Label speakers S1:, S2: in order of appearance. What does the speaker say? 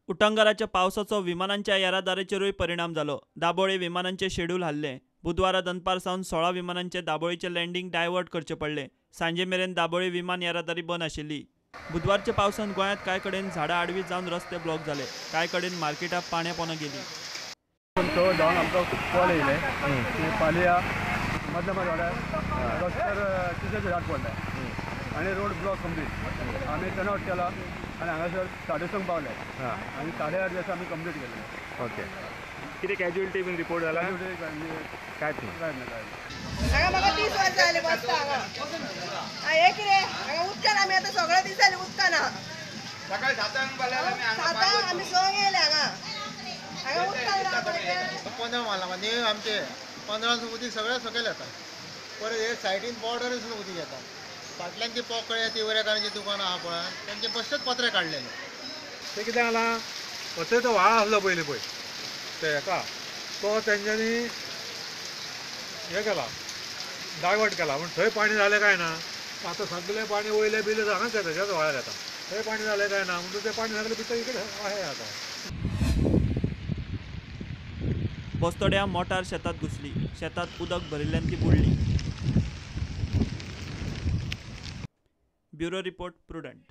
S1: उटंगराच्या पावसाचो विमानांच्या येरादारीचेरूय परिणाम जालो. दाबोळे विमानांचे शेड्यूल हल्ले. बुधवारा दनपार सावन 16 विमानांचे दाबोळेचे लँडिंग डायवर्ट करचे पडले. सांजे मेरेन दाबोळे विमान येरादारी बंद आशिल्ली. बुधवारच्या पावसान गोंयांत कांय कडेन झाडां आडवी जावन रस्ते ब्लॉक जाले. कांय कडेन मार्केटां पाण्या पोंदा गेली.
S2: तो जावन आमकां कॉल येयले की फाल्यां मदल्या वाड्यार रस्त्यार तिसऱ्याचे झाड पडलें आनी रोड ब्लॉक कंप्लीट. आमी टर्नआउट केला आनी हांगासर 8:30 पावले आनी 8:30 दिवस आमी कंप्लीट केले.
S3: ओके. किती कॅज्युअलिटी बीन रिपोर्ट जाला? कांयच ना.
S4: हांगा म्हाका 30 वर्सां जालीं बसता हांगा. हे कितें हांगा उदकान आमी आतां सगळे दीस जालीं उदकान
S5: सकाळी 7
S4: आमी संक येयले हांगा उदकान रावता.
S5: 15 मालामध्ये आमचे 15 उदीक सगळ्या सकयल येता. परत हे सायडीन बॉर्डर सुद्दां उदीक येता. फाटल्यान ती पोकळे ती वरेकारांची दुकानां आहा पळय तेंचे बेश्टेच पत्रे काडलेले.
S6: ते कितें जाला असो तो व्हाळ आसलो पयलीं पळय ते हेका तो तेंच्यांनी हे केला डायवर्ट केला पूण थंय पाणी जालें काय ना. आतां सगळें पाणी वयलें बिले हांगाच येता तेच्याच व्हाळार येता. थंय पाणी जालें काय ना म्हणून तें पाणी सगळें भितर इकडे आहे आतां.
S1: बस्तोड्या मोटार शेतात घुसली. शेतात उदक भरिल्ल्यान ती बुडली. Bureau report prudent.